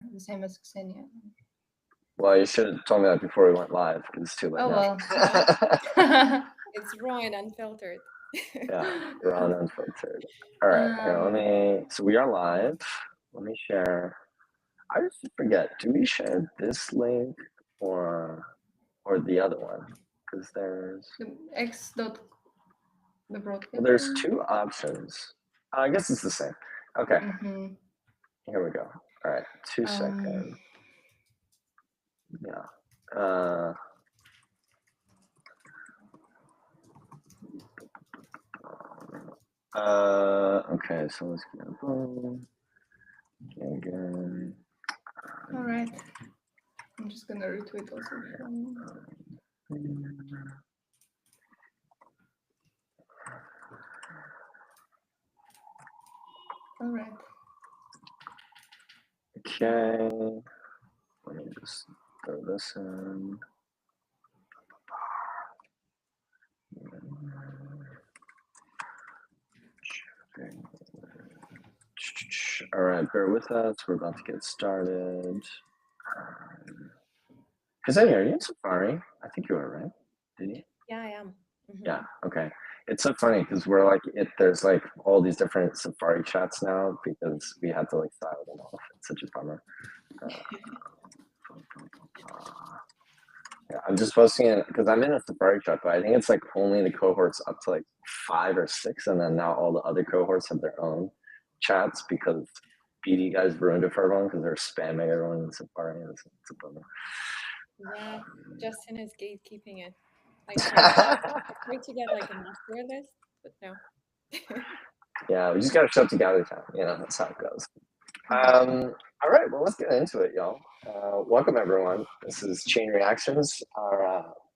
the same as Kseniia. Well, you should have told me that before we went live because it's too late Oh now. well. It's raw and unfiltered. Yeah, raw and unfiltered. All right, here, so we are live. Let me share. I just forget, do we share this link or the other one? Because there's The X dot the broadcast. well, there's two options. I guess it's the same. Okay, here we go. All right, 2 seconds. Yeah. Okay, so let's get boom. Again. All right. I'm just gonna retweet also from. All right. Okay. Let me just throw this in. All right, bear with us. We're about to get started. Kseniia, are you in Safari? I think you are, right? Did you? Yeah, I am. Yeah. Okay. It's so funny because we're like there's like all these different Safari chats now because we had to like style them off. It's such a bummer. Yeah, I'm just posting it because I'm in a Safari chat, but I think it's like only the cohorts up to like 5 or 6, and then now all the other cohorts have their own chats because BD guys ruined it for everyone because they're spamming everyone in Safari. It's a bummer. Yeah, Justin is gatekeeping it. I tried to get like a master list, but no. Yeah, we just got to show up together time. That's how it goes. All right, well, let's get into it, y'all. Welcome, everyone. This is Chain Reactions,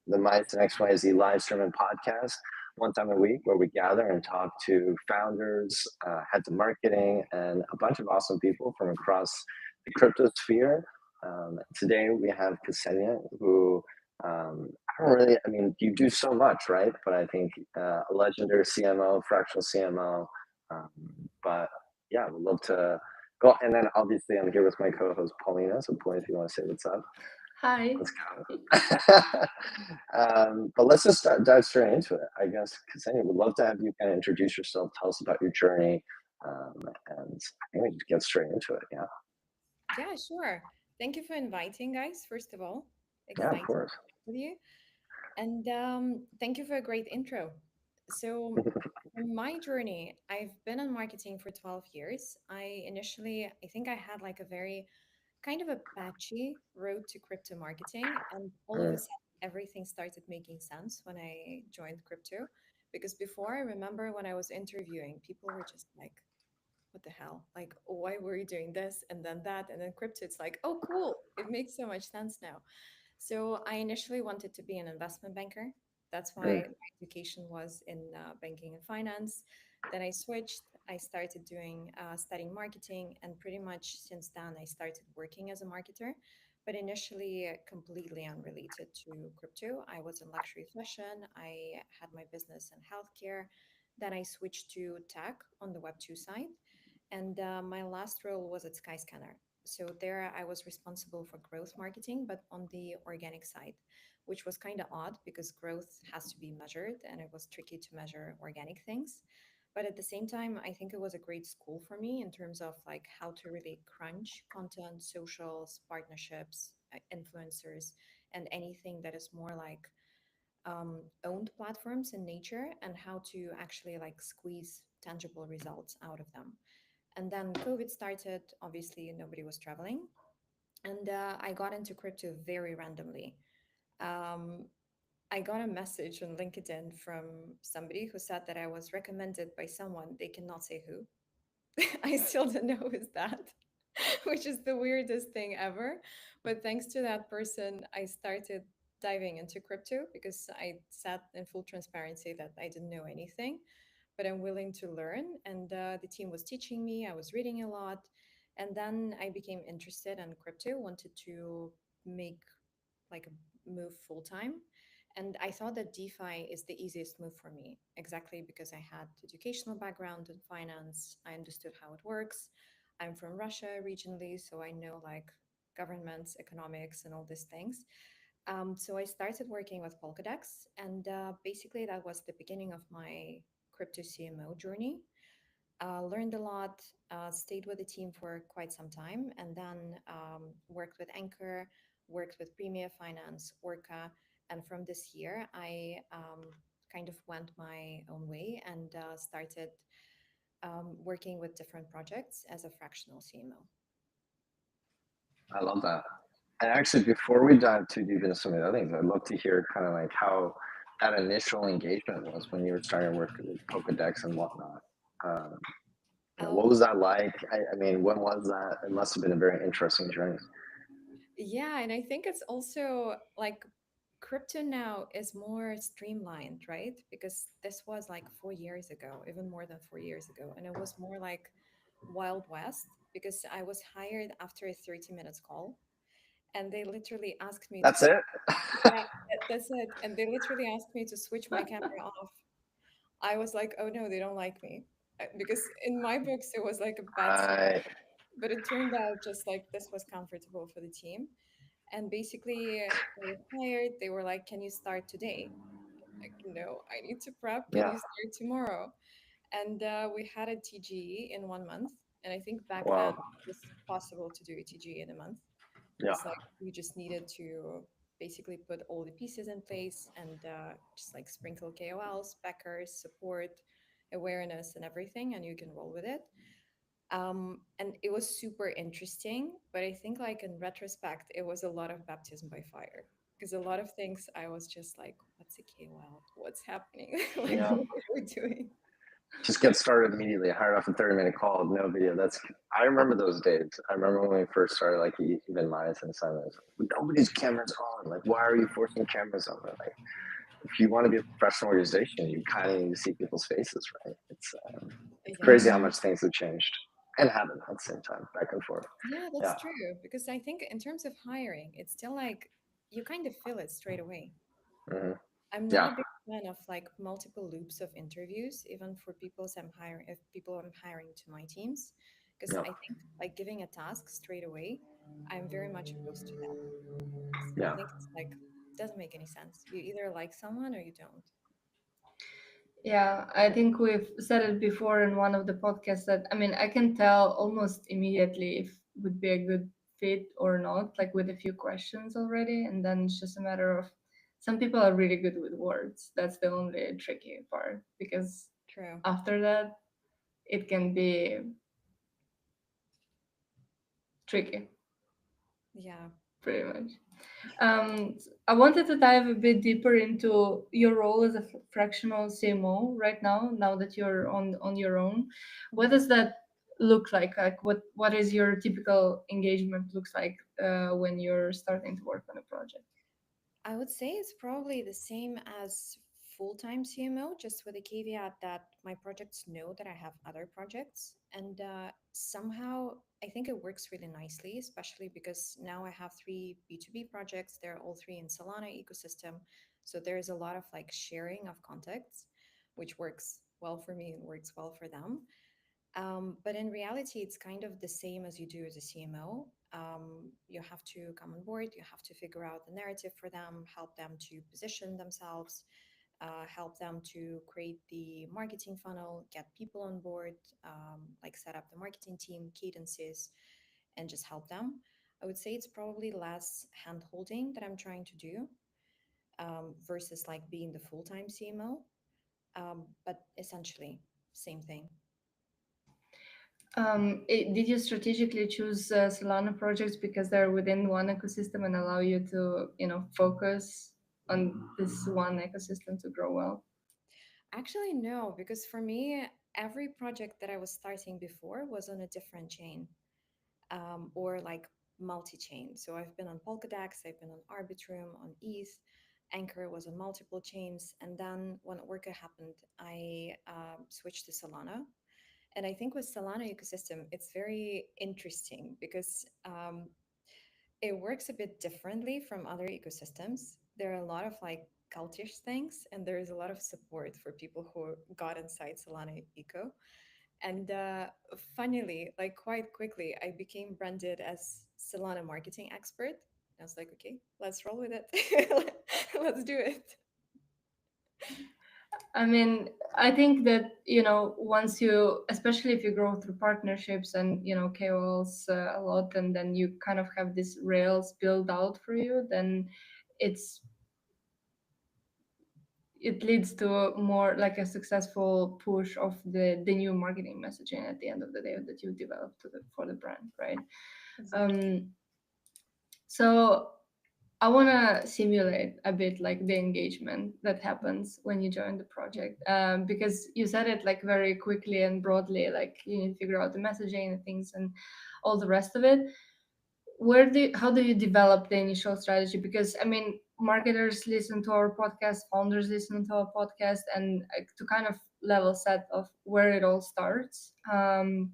the Myosin.xyz live stream and podcast, one time a week where we gather and talk to founders, heads of marketing, and a bunch of awesome people from across the crypto sphere. Today we have Kseniia, who you do so much, right? But I think a legendary CMO, fractional CMO. But yeah, we'd love to go. And then obviously I'm here with my co-host Paulina. So Paulina, if you want to say what's up. Hi. Let's go. But let's just dive straight into it. I guess, Kseniia, would love to have you kind of introduce yourself, tell us about your journey, and I think we just get straight into it. Yeah. Yeah, sure. Thank you for inviting, guys, first of all. Yeah, of Excited course. with you. And thank you for a great intro. So, in my journey, I've been in marketing for 12 years. I think I had like a very kind of a patchy road to crypto marketing. And all of a sudden, everything started making sense when I joined crypto. Because before, I remember when I was interviewing, people were just like, what the hell? Like, why were you doing this and then that? And then crypto, it's like, oh, cool. It makes so much sense now. So I initially wanted to be an investment banker. That's why my education was in banking and finance. Then I switched. I started studying marketing, and pretty much since then I started working as a marketer. But initially, completely unrelated to crypto. I was in luxury fashion. I had my business in healthcare. Then I switched to tech on the Web2 side, and my last role was at Skyscanner. So there I was responsible for growth marketing, but on the organic side, which was kind of odd because growth has to be measured and it was tricky to measure organic things. But at the same time, I think it was a great school for me in terms of like how to really crunch content, socials, partnerships, influencers, and anything that is more like owned platforms in nature and how to actually like squeeze tangible results out of them. And then COVID started. Obviously, nobody was traveling. And I got into crypto very randomly. Um, I got a message on LinkedIn from somebody who said that I was recommended by someone. They cannot say who. I still don't know who's that, which is the weirdest thing ever. But thanks to that person, I started diving into crypto because I said in full transparency that I didn't know anything, but I'm willing to learn. And the team was teaching me, I was reading a lot. And then I became interested in crypto, wanted to make like a move full time. And I thought that DeFi is the easiest move for me, exactly because I had educational background in finance. I understood how it works. I'm from Russia originally, so I know like governments, economics, and all these things. So I started working with Polkadex, and basically that was the beginning of my crypto CMO journey. Learned a lot, stayed with the team for quite some time, and then worked with Anchor, worked with Premia Finance, Orca, and from this year, I kind of went my own way and started working with different projects as a fractional CMO. I love that. And actually, before we dive too deep into some of the other things, I'd love to hear kind of like how that initial engagement was when you were starting to work with Pokedex and whatnot. Um, what Oh, was that like? I mean, when was that? It must have been a very interesting journey. yeah, and I think it's also like crypto now is more streamlined, right? Because this was like 4 years ago, even more than 4 years ago. And it was more like Wild West because I was hired after a 30 minutes call and they literally asked me to, That's it. yeah, that's it. And they literally asked me to switch my camera off. I was like, oh no, they don't like me. Because in my books, it was like a bad start. Right. But it turned out just like this was comfortable for the team. And basically, I was hired. They were like, "Can you start today?" Like, no, I need to prep. Can Yeah. you start tomorrow? And we had a TGE in 1 month. And I think back then Wow. it was possible to do a TGE in a month Yeah. because like we just needed to basically put all the pieces in place and just like sprinkle KOLs, backers, support, awareness, and everything, and you can roll with it. And it was super interesting, but I think like in retrospect, it was a lot of baptism by fire because a lot of things I was just like, what's a KOL? What's happening? Like, Yeah. what are we doing? Just get started immediately. Hired off a 30-minute call, no video. I remember those days. I remember when we first started, like even Minus and Simon. Nobody's cameras on. Like, why are you forcing cameras on? Like, if you want to be a professional organization, you kind of need to see people's faces, right? It's Yeah. crazy how much things have changed and haven't at the same time, back and forth. Yeah, that's Yeah. true. Because I think in terms of hiring, it's still like you kind of feel it straight away. Hmm. I'm not Yeah. a big fan of like multiple loops of interviews, even for if people I'm hiring to my teams, because Yeah. I think like giving a task straight away, I'm very much opposed to that. 'Cause I Yeah. think it's like doesn't make any sense. You either like someone or you don't. Yeah, I think we've said it before in one of the podcasts that I mean I can tell almost immediately if it would be a good fit or not, like with a few questions already, and then it's just a matter of some people are really good with words. That's the only tricky part because True. after that it can be tricky, Yeah. pretty much. I wanted to dive a bit deeper into your role as a fractional CMO right now. Now that you're on your own, what Mhm. does that look like? Like, what is your typical engagement looks like when you're starting to work on a project? I would say it's probably the same as full-time CMO, just with the caveat that my projects know that I have other projects. And somehow I think it works really nicely, especially because now I have three B2B projects. They're all three in Solana ecosystem. So there's a lot of like sharing of contacts, which works well for me and works well for them. But in reality, it's kind of the same as you do as a CMO. You have to come on board, you have to figure out the narrative for them, help them to position themselves, help them to create the marketing funnel, get people on board, like set up the marketing team, cadences, and just help them. I would say it's probably less hand holding that I'm trying to do versus like being the full time CMO, but essentially, same thing. Did you strategically choose Solana projects because they're within one ecosystem and allow you to, focus on this one ecosystem to grow well? Actually, no, because for me, every project that I was starting before was on a different chain or like multi chain. So I've been on Polkadot, I've been on Arbitrum, on ETH, Anchor was on multiple chains. And then when Orca happened, I switched to Solana. And I think with Solana ecosystem, it's very interesting because it works a bit differently from other ecosystems. There are a lot of like cultish things, and there is a lot of support for people who got inside Solana eco. And funnily, like quite quickly, I became branded as Solana marketing expert. I was like, okay, let's roll with it. Let's do it. I mean, I think that, once you, especially if you grow through partnerships and, KOLs a lot, and then you kind of have this rails built out for you, then it's it leads to more like a successful push of the new marketing messaging at the end of the day that you develop for the brand, right? Exactly. Um, so I want to simulate a bit like the engagement that happens when you join the project, because you said it like very quickly and broadly, like you need to figure out the messaging and things and all the rest of it. How do you develop the initial strategy? Because I mean, marketers listen to our podcast, founders listen to our podcast, and to kind of level set of where it all starts. And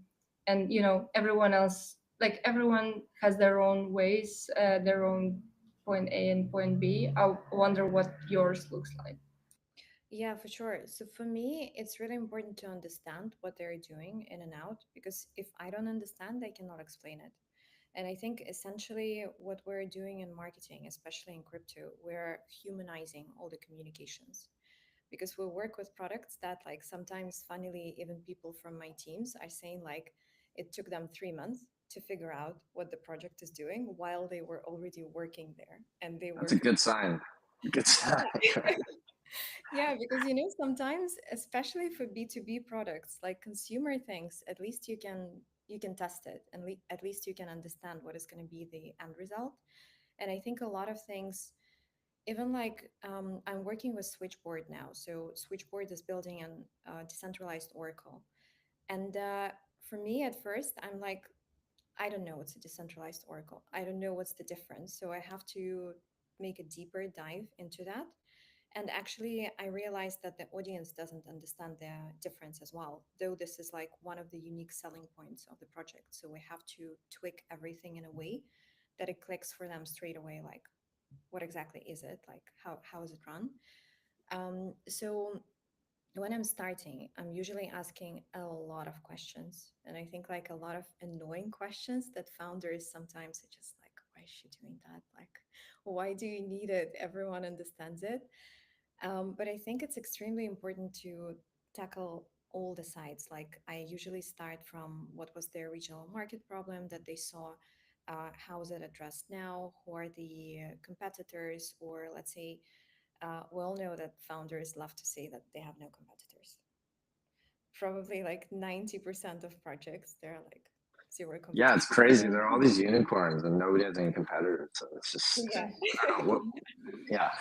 everyone else, like everyone has their own ways, their own point A and point B. I wonder what yours looks like. Yeah, for sure. So for me, it's really important to understand what they're doing in and out because if I don't understand, I cannot explain it. And I think essentially what we're doing in marketing, especially in crypto, we're humanizing all the communications because we work with products that like sometimes funnily even people from my teams are saying like it took them 3 months to figure out what the project is doing while they were already working there and they That's were a good sign. Good sign. yeah, because sometimes, especially for B2B products, like consumer things, at least you can test it and at least you can understand what is going to be the end result. And I think a lot of things, even like I'm working with Switchboard now. So Switchboard is building an decentralized Oracle. And for me at first, I'm like, I don't know what's a decentralized Oracle. I don't know what's the difference. So I have to make a deeper dive into that. And actually, I realized that the audience doesn't understand the difference as well, though this is like one of the unique selling points of the project. So we have to tweak everything in a way that it clicks for them straight away. Like, what exactly is it? Like, how is it run? So when I'm starting, I'm usually asking a lot of questions. And I think like a lot of annoying questions that founders sometimes are just like, why is she doing that? Like, why do you need it? Everyone understands it. But I think it's extremely important to tackle all the sides. Like I usually start from what was their regional market problem that they saw, how is it addressed now, who are the competitors, or let's say, we all know that founders love to say that they have no competitors. Probably like 90% of projects, there are like zero Yeah, it's competition. crazy. There are all these unicorns and nobody has any competitors. So it's just, Yeah. I don't know what, yeah.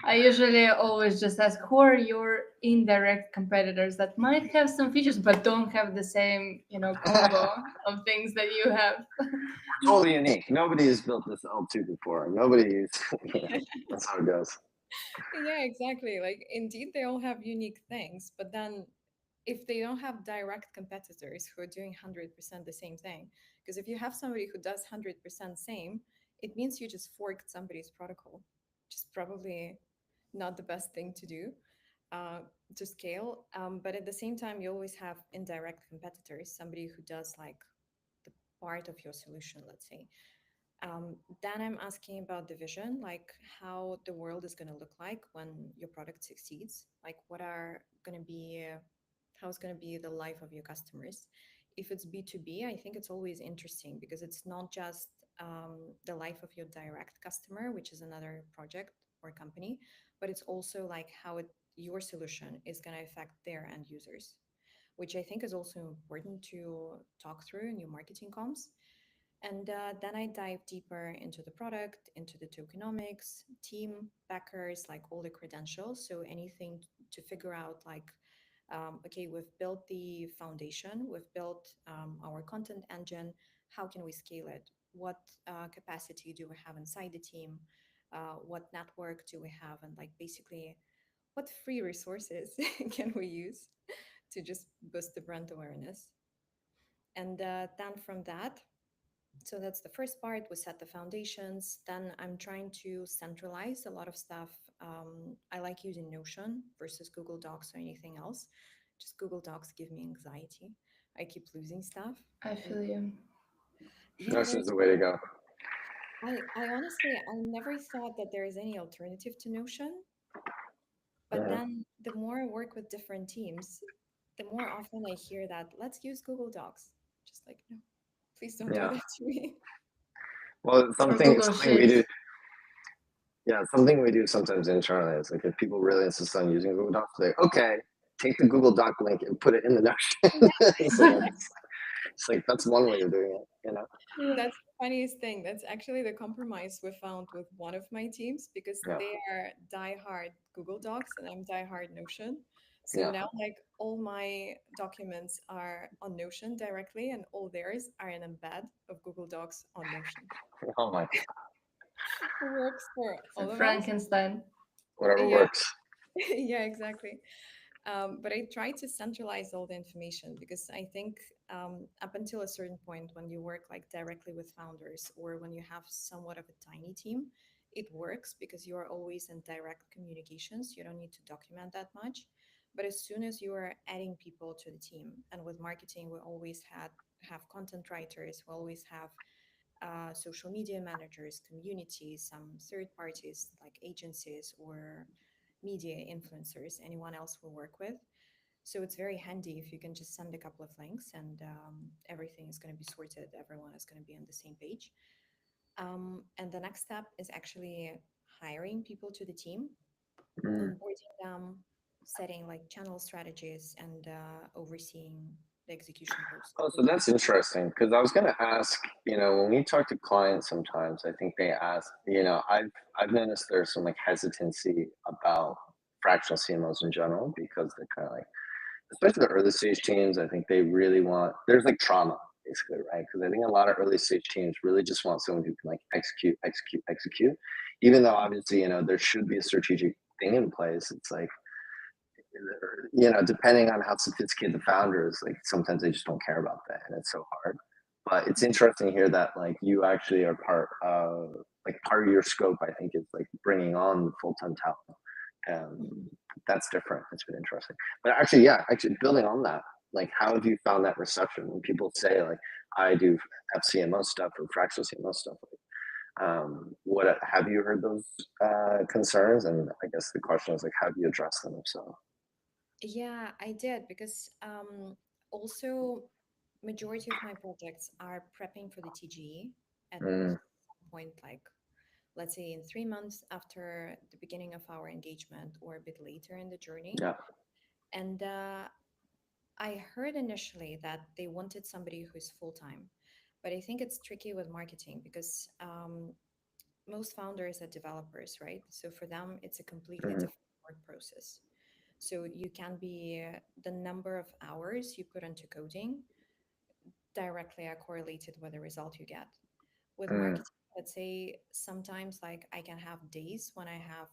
I usually always just ask who are your indirect competitors that might have some features but don't have the same, combo of things that you have. Totally unique. Nobody has built this L2 before. Nobody's, that's how it goes. Yeah, exactly. Like, indeed, they all have unique things, but then if they don't have direct competitors who are doing 100% the same thing, because if you have somebody who does 100% same, it means you just forked somebody's protocol, which is probably not the best thing to do uh, to scale. But at the same time, you always have indirect competitors, somebody who does like the part of your solution, let's say. Then I'm asking about the vision, like how the world is going to look like when your product succeeds. Like, what are going to be, how's going to be the life of your customers? If it's B2B, I think it's always interesting because it's not just the life of your direct customer, which is another project or company, but it's also like how your solution is going to affect their end users, which I think is also important to talk through in your marketing comms. And then I dive deeper into the product, into the tokenomics, team, backers, like all the credentials. So anything to figure out, like, okay, we've built the foundation, we've built our content engine. How can we scale it? What capacity do we have inside the team? What network do we have? And like basically, what free resources can we use to just boost the brand awareness? And then from that, so that's the first part. We set the foundations. Then I'm trying to centralize a lot of stuff. I like using Notion versus Google Docs or anything else just Google Docs give me anxiety. I keep losing stuff. I And feel you. yeah, Notion is the way to go. I honestly, I never thought that there is any alternative to Notion. But Mhm. then the more I work with different teams, the more often I hear that let's use Google Docs. Just like, no, please don't do Yeah. that to me. Well, it's Or something Google we do. Sheets. Yeah, something we do sometimes internally is like if people really insist on using Google Docs, like okay, take the Google Doc link and put it in the Notion. So it's like that's one way of doing it, you know. That's the funniest thing. That's actually the compromise we found with one of my teams because Yeah, they are diehard Google Docs and I'm diehard Notion. So yeah. now, like, all my documents are on Notion directly, and all theirs are an embed of Google Docs on Notion. Oh my, It works for It's a all of us. Frankenstein. whatever Yeah, works. yeah, exactly. But I try to centralize all the information because I think up until a certain point, when you work like directly with founders or when you have somewhat of a tiny team, it works because you are always in direct communications. You don't need to document that much. But as soon as you are adding people to the team, and with marketing, we always have content writers, we always have social media managers, communities, some third parties like agencies or media influencers, anyone else we work with. So it's very handy if you can just send a couple of links and everything is going to be sorted. Everyone is going to be on the same page. And the next step is actually hiring people to the team, Mm. onboarding them, setting like channel strategies, and overseeing the execution process. Oh, so that's interesting because I was going to ask, you know, when we talk to clients sometimes, I think they ask, you know, I've noticed there's some like hesitancy about fractional CMOs in general because they're kind of like, especially the early stage teams, I think they really want, there's like trauma basically, right? Because I think a lot of early stage teams really just want someone who can like execute, execute, execute. Even though obviously, you know, there should be a strategic thing in place. It's like, you know, depending on how sophisticated the founder is, like sometimes they just don't care about that, and it's so hard. But it's interesting to hear that like you actually are part of like part of your scope. I think is like bringing on full time talent. That's different. It's been interesting. But actually, yeah, actually building on that, like how have you found that reception when people say like I do fCMO stuff or fractional CMO stuff? What have you heard those concerns? And I guess the question is like, how do you address them? If so. Yeah, I did because also majority of my projects are prepping for the TGE at Mm, some point, like let's say in 3 months after the beginning of our engagement or a bit later in the journey. yeah. And I heard initially that they wanted somebody who's full time, but I think it's tricky with marketing because most founders are developers, right? So for them, it's a completely Mhm. different work process. So you can be the number of hours you put into coding directly are correlated with the result you get. With Mm, marketing, let's say sometimes like I can have days when I have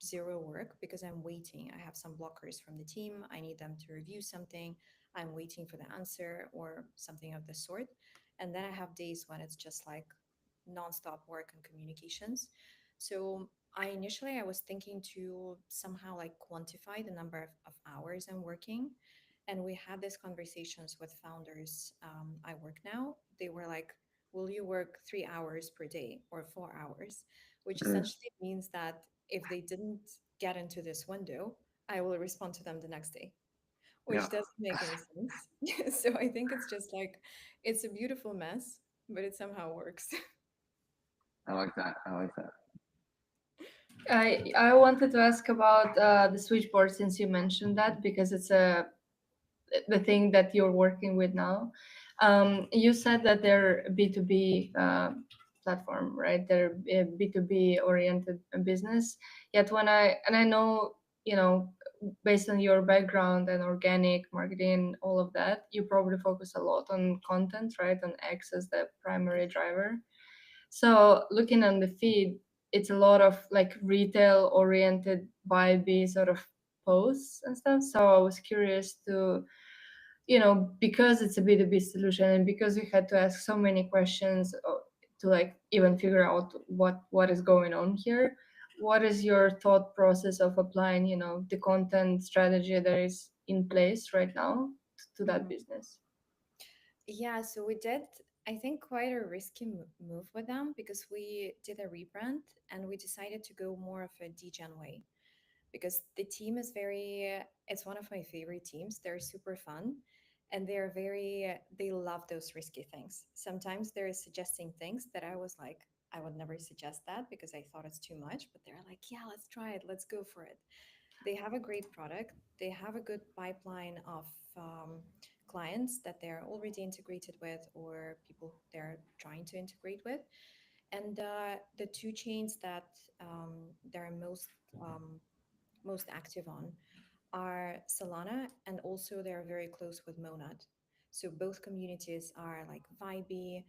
zero work because I'm waiting. I have some blockers from the team. I need them to review something. I'm waiting for the answer or something of the sort. And then I have days when it's just like nonstop work and communications. So I was thinking to somehow like quantify the number of hours I'm working. And we had these conversations with founders I work now. They were like, will you work 3 hours per day or 4 hours? Which mm, essentially means that if they didn't get into this window, I will respond to them the next day, yeah, which doesn't make any sense. So I think it's just like, it's a beautiful mess, but it somehow works. I like that. I like that. I wanted to ask about the switchboard since you mentioned that because it's the thing that you're working with now. You said that they're B2B platform, right? They're a B2B oriented business. Yet I know, you know, based on your background and organic marketing, all of that, you probably focus a lot on content, right? On X as the primary driver. So looking on the feed, it's a lot of like retail oriented buy B sort of posts and stuff. So I was curious to, you know, because it's a B2B solution and because we had to ask so many questions to like even figure out what is going on here. What is your thought process of applying, you know, the content strategy that is in place right now to that Mhm. business? Yeah, so we did, I think, quite a risky move with them because we did a rebrand and we decided to go more of a degen way because the team is very, it's one of my favorite teams. They're super fun and they're very, they love those risky things. Sometimes they're suggesting things that I was like, I would never suggest that because I thought it's too much, but they're like, yeah, let's try it, let's go for it. They have a great product. They have a good pipeline of clients that they're already integrated with or people they're trying to integrate with. And the two chains that they're um, most active on are Solana, and also they're very close with Monad. So both communities are like vibey,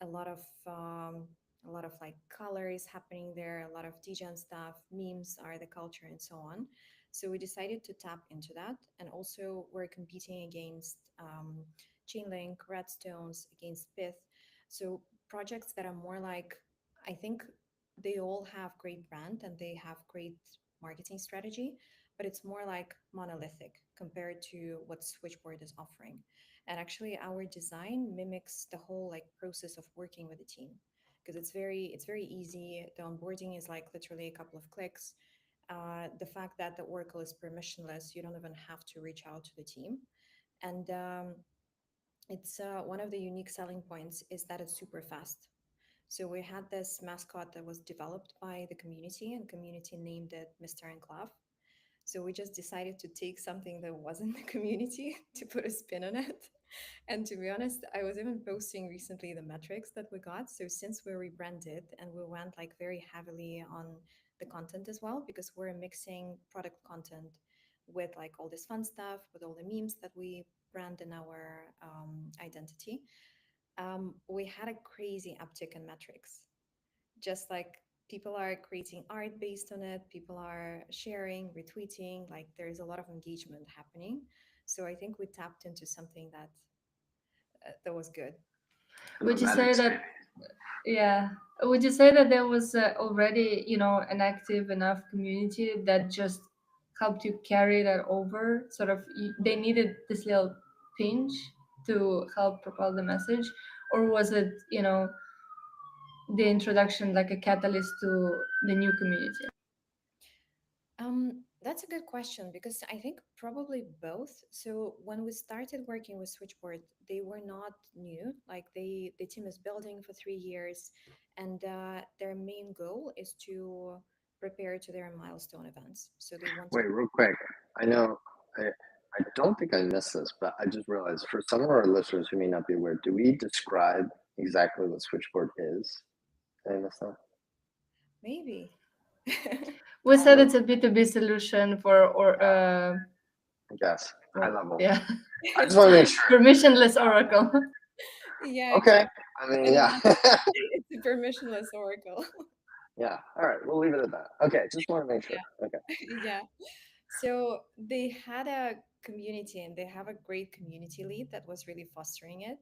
a lot of um, a lot of like colors happening there, a lot of degen stuff, memes are the culture, and so on. So we decided to tap into that, and also we're competing against Chainlink, Redstones, against Pith. So projects that are more like, I think they all have great brand and they have great marketing strategy, but it's more like monolithic compared to what Switchboard is offering. And actually, our design mimics the whole like process of working with a team because it's very easy. The onboarding is like literally a couple of clicks. The fact that the Oracle is permissionless, you don't even have to reach out to the team, and it's one of the unique selling points is that it's super fast. So we had this mascot that was developed by the community, and community named it Mr. Enclave. So we just decided to take something that was in the community to put a spin on it. And to be honest, I was even posting recently the metrics that we got. So since we rebranded and we went like very heavily on the content as well, because we're mixing product content with like all this fun stuff, with all the memes that we brand in our identity, we had a crazy uptick in metrics, just like people are creating art based on it, people are sharing, retweeting, like there's a lot of engagement happening. So I think we tapped into something that that was good. Would you That say exciting. that, yeah, would you say that there was already, an active enough community that just helped you carry that over? Sort of, they needed this little pinch to help propel the message, or was it, the introduction like a catalyst to the new community? That's a good question because I think probably both. So when we started working with Switchboard, they were not new. Like the team is building for 3 years, and their main goal is to prepare to their milestone events. So they want to. Wait, real quick. I know I don't think I missed this, but I just realized for some of our listeners who may not be aware, do we describe exactly what switchboard is? Did I miss that? Maybe. We said No, it's a B2B solution for, or I guess high level. yeah, I just want to make sure. permissionless Oracle. Yeah, Okay. exactly. I mean, And yeah. it's a permissionless Oracle. Yeah. All right. We'll leave it at that. Okay. Just want to make sure. Yeah. Okay. Yeah. So they had a community and they have a great community lead that was really fostering it.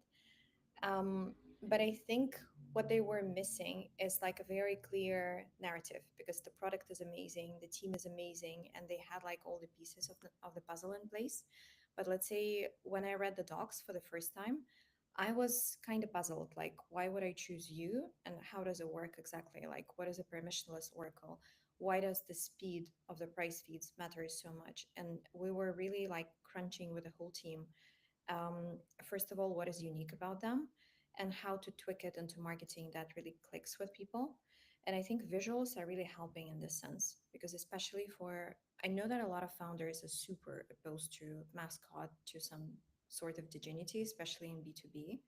But I think what they were missing is like a very clear narrative because the product is amazing, the team is amazing, and they had like all the pieces of the puzzle in place. But let's say when I read the docs for the first time, I was kind of puzzled. Like, why would I choose you? And how does it work exactly? Like, what is a permissionless Oracle? Why does the speed of the price feeds matter so much? And we were really like crunching with the whole team. First of all, what is unique about them and how to tweak it into marketing that really clicks with people. And I think visuals are really helping in this sense because, especially for, I know that a lot of founders are super opposed to mascot to some sort of dignity, especially in B2B.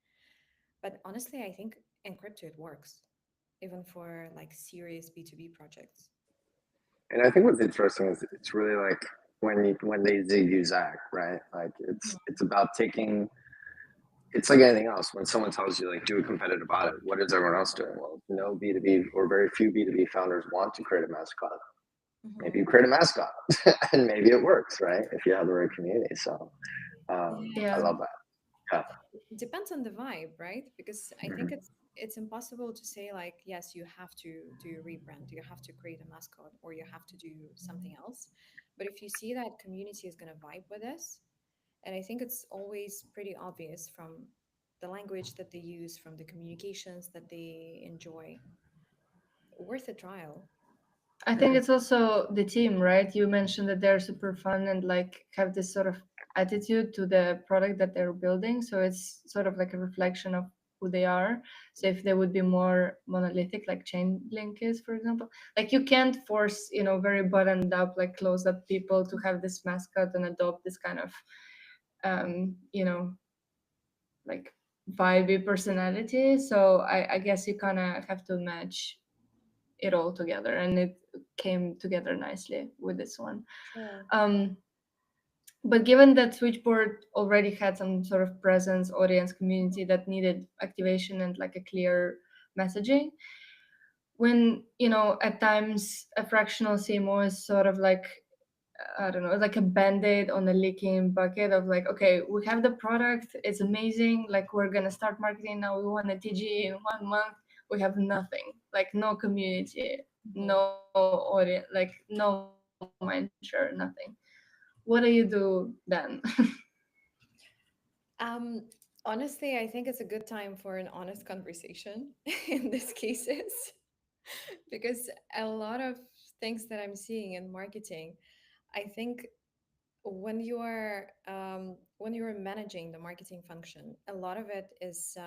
But honestly, I think in crypto it works, even for like serious B2B projects. And I think what's interesting is it's really like when they zig you zag, right? Like it's about taking. It's like anything else. When someone tells you like do a competitive audit, what is everyone else doing? Well, no B2B or very few B2B founders want to create a mascot. Maybe Mhm. you create a mascot and maybe it works, right? If you have the right community. So I Yeah. love that. Yeah. Depends on the vibe, right? Because I think it's impossible to say like, yes, you have to do rebrand, you have to create a mascot, or you have to do something else. But if you see that community is going to vibe with this, And I think it's always pretty obvious from the language that they use, from the communications that they enjoy. Worth a trial. I think it's also the team, right? You mentioned that they're super fun and like have this sort of attitude to the product that they're building. So it's sort of like a reflection of who they are. So if they would be more monolithic, like Chainlink is, for example, like you can't force, very buttoned up, like closed up people to have this mascot and adopt this kind of, um, you know, like vibey personality. So I guess you kind of have to match it all together, and it came together nicely with this one. Sure. um but given that Switchboard already had some sort of presence, audience, community that needed activation and like a clear messaging, when at times a fractional CMO is sort of like, I don't know, like a band-aid on a leaking bucket of like, okay, we have the product, it's amazing, like we're gonna start marketing now, we want a TG in 1 month, we have nothing, like no community, Mhm. no audience, like no mindshare, nothing. What do you do then? Um, Honestly, I think it's a good time for an honest conversation in these cases, because a lot of things that I'm seeing in marketing, I think when you are managing the marketing function, a lot of it is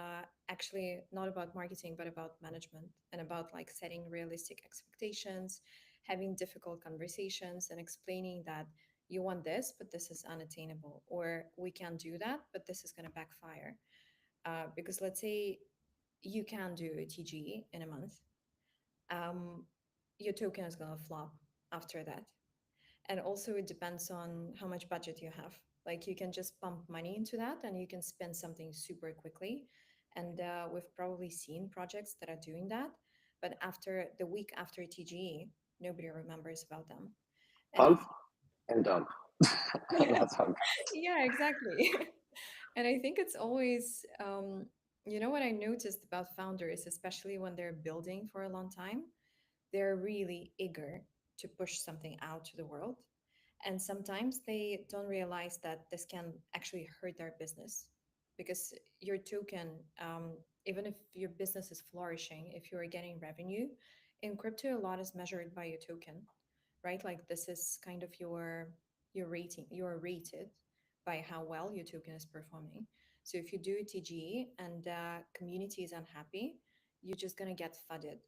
actually not about marketing but about management, and about like setting realistic expectations, having difficult conversations, and explaining that you want this but this is unattainable, or we can do that but this is going to backfire. Because let's say you can do a TG in a month, um, your token is going to flop after that. And also it depends on how much budget you have. Like you can just pump money into that and you can spend something super quickly. And we've probably seen projects that are doing that, but after the week after TGE, nobody remembers about them. And Pump if and dump. That's how. yeah, exactly. And I think it's always, what I noticed about founders, especially when they're building for a long time, they're really eager to push something out to the world. And sometimes they don't realize that this can actually hurt their business, because your token, even if your business is flourishing, if you're getting revenue in crypto, a lot is measured by your token, right? Like this is kind of your rating. You're rated by how well your token is performing. So if you do a TGE and community is unhappy, you're just gonna get flooded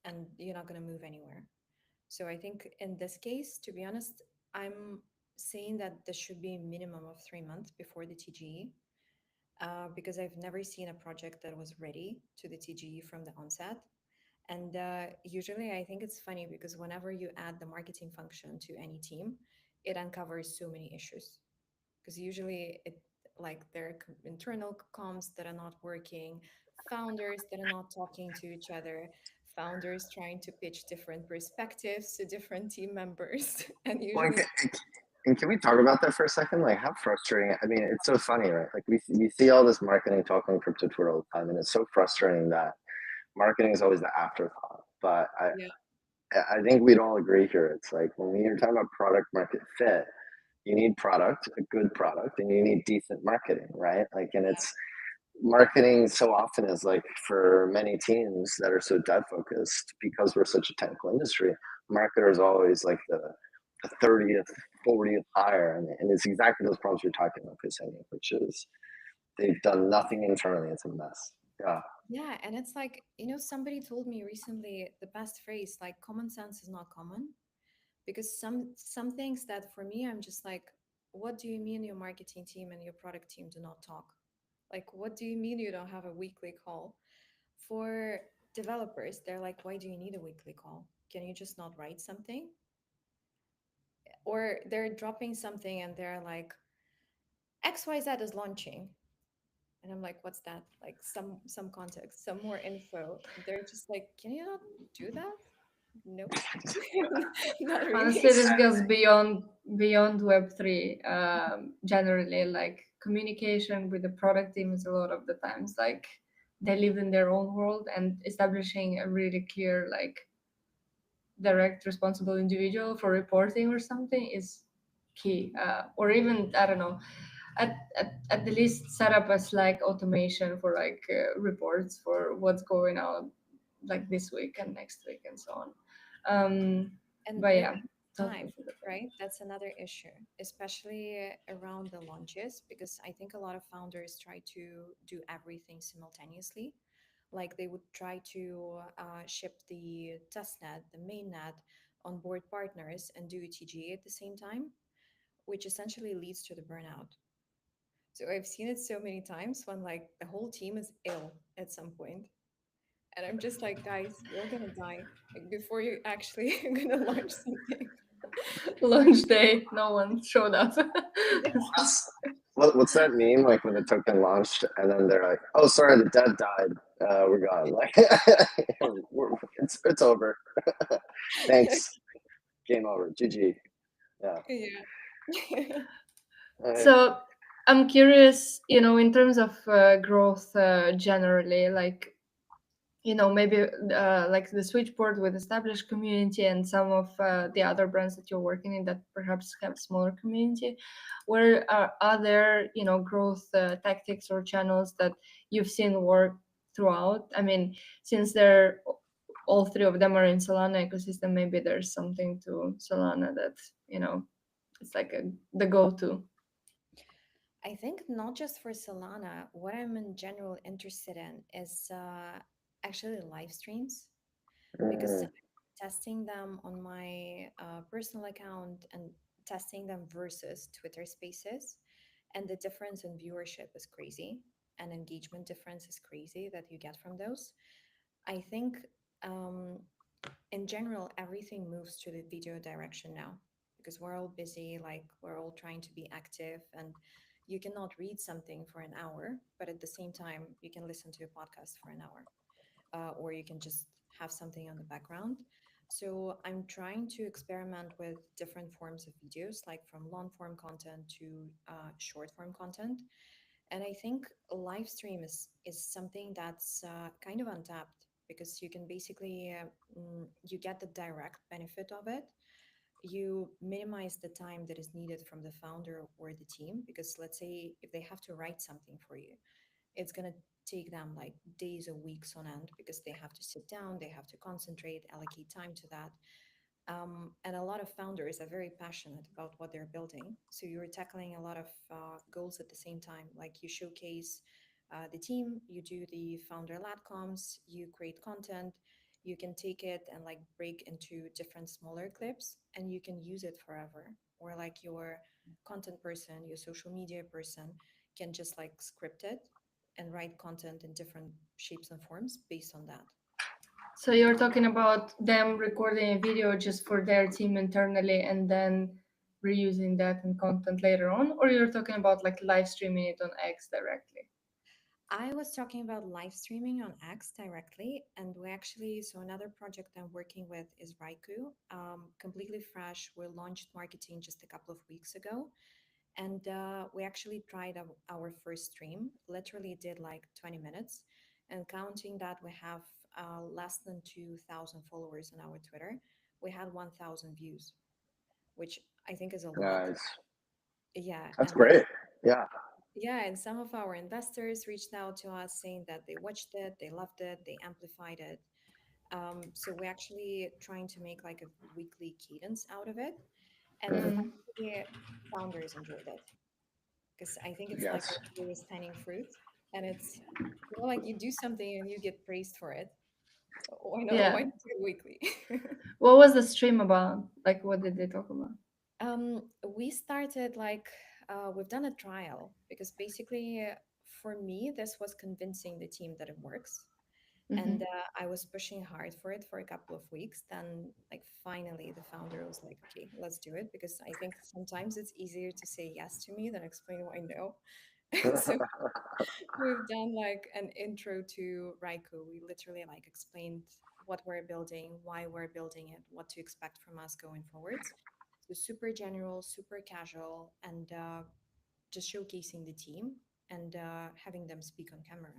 and you're not gonna move anywhere. So I think in this case, to be honest, I'm saying that this should be a minimum of 3 months before the TGE, because I've never seen a project that was ready to the TGE from the onset. And usually I think it's funny because whenever you add the marketing function to any team, it uncovers so many issues. Because usually it, like, there are internal comms that are not working, founders that are not talking to each other, founders trying to pitch different perspectives to different team members. And Well, usually, and can we talk about that for a second? Like how frustrating. I mean, it's so funny, right? Like we see all this marketing talk on crypto Twitter all the time, and it's so frustrating that marketing is always the afterthought. But yeah, I think we'd all agree here. It's like when you're talking about product market fit, you need product, a good product, and you need decent marketing, right? Like, and yeah, it's marketing so often is like for many teams that are so dev focused because we're such a technical industry, marketers always like the 30th, 40th hire. And it's exactly those problems you're talking about, Kseniia, which is they've done nothing internally. It's a mess. Yeah. yeah. And it's like, somebody told me recently the best phrase, like, common sense is not common. Because some things that for me, I'm just like, what do you mean your marketing team and your product team do not talk? Like, what do you mean you don't have a weekly call? For developers, they're like, why do you need a weekly call? Can you just not write something? Or they're dropping something and they're like, XYZ is launching. And I'm like, what's that? Like, some context, some more info. They're just like, can you not do that? No. Not really. Honestly, this goes beyond Web3. Generally, like communication with the product team is a lot of the times like they live in their own world, and establishing a really clear, like, direct responsible individual for reporting or something is key. Or even, I don't know, at the least set up a Slack automation for like reports for what's going on like this week and next week and so on. And But nobody yeah, has totally time, for the right? That's another issue, especially around the launches, because I think a lot of founders try to do everything simultaneously. Like they would try to ship the test net, the main net, onboard partners, and do TGA at the same time, which essentially leads to the burnout. So I've seen it so many times when like the whole team is ill at some point, and I'm just like, guys, you're gonna die like before you actually gonna launch something. launch day. No one showed up. That's, what's that meme like when the token launched and then they're like, "Oh, sorry, the dev died. We're gone." Like, it's over. Thanks. Game over. GG. Yeah. Yeah. So I'm curious, in terms of growth generally, like maybe like the switchboard with established community and some of the other brands that you're working in that perhaps have smaller community, where are there growth tactics or channels that you've seen work throughout? I mean, since they're all three of them are in Solana ecosystem, maybe there's something to Solana that it's like the go-to. I think not just for Solana, what I'm in general interested in is actually live streams, because Mm, I'm testing them on my personal account and testing them versus Twitter Spaces, and the difference in viewership is crazy, and engagement difference is crazy that you get from those. I think um, in general, everything moves to the video direction now because we're all busy, like we're all trying to be active, and you cannot read something for an hour, but at the same time, you can listen to a podcast for an hour, or you can just have something on the background. So I'm trying to experiment with different forms of videos, like from long form content to short form content. And I think a live stream is something that's kind of untapped because you can basically you get the direct benefit of it. You minimize the time that is needed from the founder or the team, because let's say if they have to write something for you, it's going to take them like days or weeks on end because they have to sit down, they have to concentrate, allocate time to that. And a lot of founders are very passionate about what they're building. So you're tackling a lot of goals at the same time. Like you showcase the team, you do the founder lab comms, you create content, you can take it and like break into different smaller clips and you can use it forever. Or like your content person, your social media person can just like script it and write content in different shapes and forms based on that. So you're talking about them recording a video just for their team internally and then reusing that in content later on, or you're talking about like live streaming it on X directly? I was talking about live streaming on X directly, and we actually, so another project I'm working with is Raiku, completely fresh. We launched marketing just a couple of weeks ago, and we actually tried our first stream. Literally did like 20 minutes, and counting that, we have less than 2,000 followers on our Twitter. We had 1,000 views, which I think is a lot. nice. Yeah, That's and like great. Yeah. yeah, and some of our investors reached out to us saying that they watched it, they loved it, they amplified it. So we're actually trying to make like a weekly cadence out of it, and Mhm. Mm. especially founders enjoyed it because I think it's like Yes. a low hanging fruit, and it's like you do something and you get praised for it. So why Yeah. not do it weekly? What was the stream about? Like, what did they talk about? We started like we've done a trial because basically for me this was convincing the team that it works, Hmm. and I was pushing hard for it for a couple of weeks. Then like finally the founder was like, okay, let's do it, because I think sometimes it's easier to say yes to me than explain why no. So we've done like an intro to Raiku. We literally like explained what we're building, why we're building it, what to expect from us going forwards. So super general, super casual, and just showcasing the team and having them speak on camera.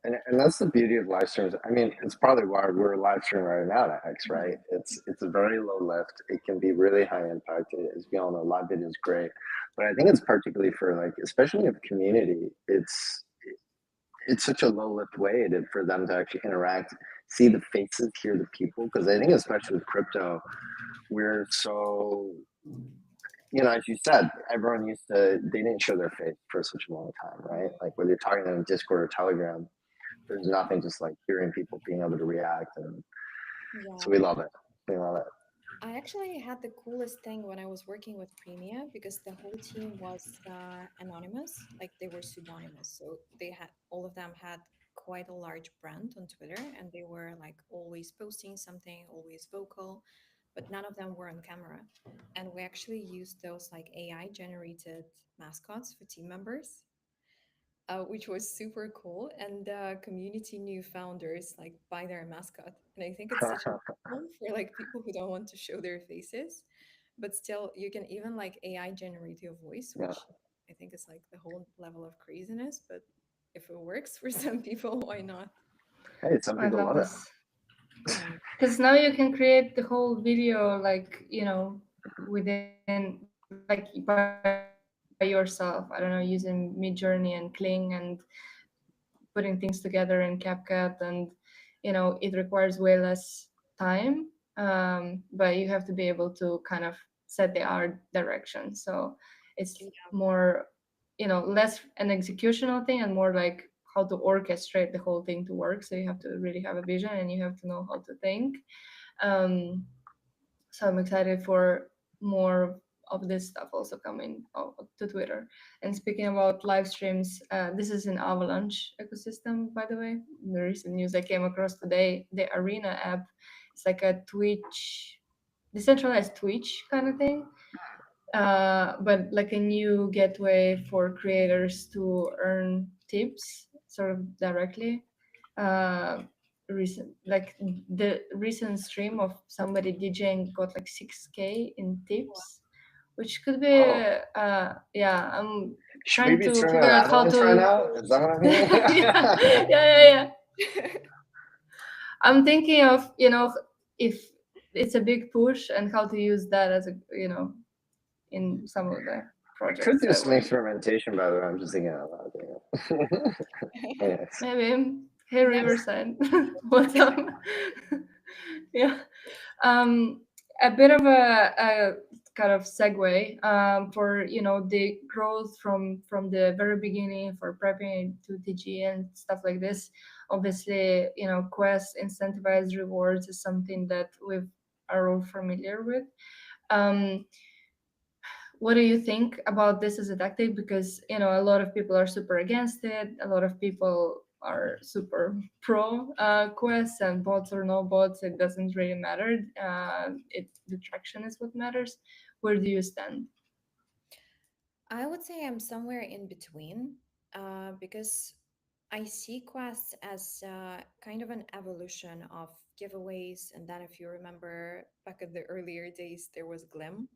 And that's the beauty of live streams. I mean, it's probably why we're live streaming right now to X, right? It's a very low lift. It can be really high impact. As we all know, live video is great, but I think it's particularly for like, especially in the community, it's such a low lift way for them to actually interact, see the faces, hear the people. Because I think especially with crypto, we're so, as you said, everyone they didn't show their face for such a long time, right? Like whether you're talking on Discord or Telegram, there's nothing just like hearing people being able to react, and so Yeah. we love it. We love it. I actually had the coolest thing when I was working with Premia because the whole team was anonymous, like they were pseudonymous. So they had all of them had quite a large brand on Twitter, and they were like always posting something, always vocal, but none of them were on camera. And we actually used those like AI generated mascots for team members, which was super cool. And the community knew founders like by their mascot. And I think it's such a tool for like people who don't want to show their faces, but still you can even like AI generate your voice, Yeah. which I think is like the whole level of craziness. But if it works for some people, why not? Hey, some I people love love it. this. Yeah. Because now you can create the whole video, like, within, like, by yourself. I don't know, using Midjourney and Kling and putting things together in CapCut. And, it requires way less time. But you have to be able to kind of set the art direction. So it's Yeah. more, less an executional thing and more like how to orchestrate the whole thing to work. So you have to really have a vision and you have to know how to think. um, so I'm excited for more of this stuff also coming to Twitter. And speaking about live streams, this is an Avalanche ecosystem, by the way. The recent news I came across today, the Arena app, it's like a Twitch, decentralized Twitch kind of thing, but like a new gateway for creators to earn tips sort of directly. Uh, the recent stream of somebody DJing got like 6K in tips, which could be Oh, yeah. I'm should we trying be to streaming figure on out how Avalanche right to now? Is that what I'm yeah, hearing? yeah. I'm thinking of, if it's a big push and how to use that as a, in some of the We could projects do I some work. experimentation, by the way. I'm just thinking out loud. Anyways. Maybe. Hey, Next. Riverside. What's up? Yeah. Um, a bit of a kind of segue, for, the growth from the very beginning for prepping to TG and stuff like this. Obviously, Quest incentivized rewards is something that we are all familiar with. Um, what do you think about this as a tactic? Because a lot of people are super against it. A lot of people are super pro quests, and bots or no bots, it doesn't really matter. The traction is what matters. Where do you stand? I would say I'm somewhere in between, because I see quests as kind of an evolution of giveaways. And then, if you remember back in the earlier days, there was Glim,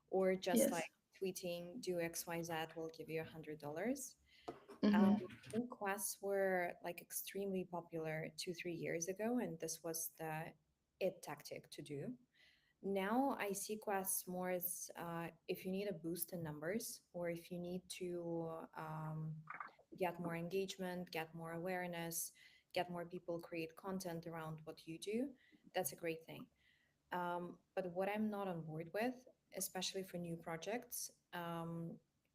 or just Yes. like tweeting, do XYZ will give you $100. Mm-hmm. I think quests were like extremely popular 2, 3 years ago, and this was the it tactic to do. Now I see quests more as if you need a boost in numbers, or if you need to get more engagement, get more awareness, get more people create content around what you do, that's a great thing. But what I'm not on board with, especially for new projects,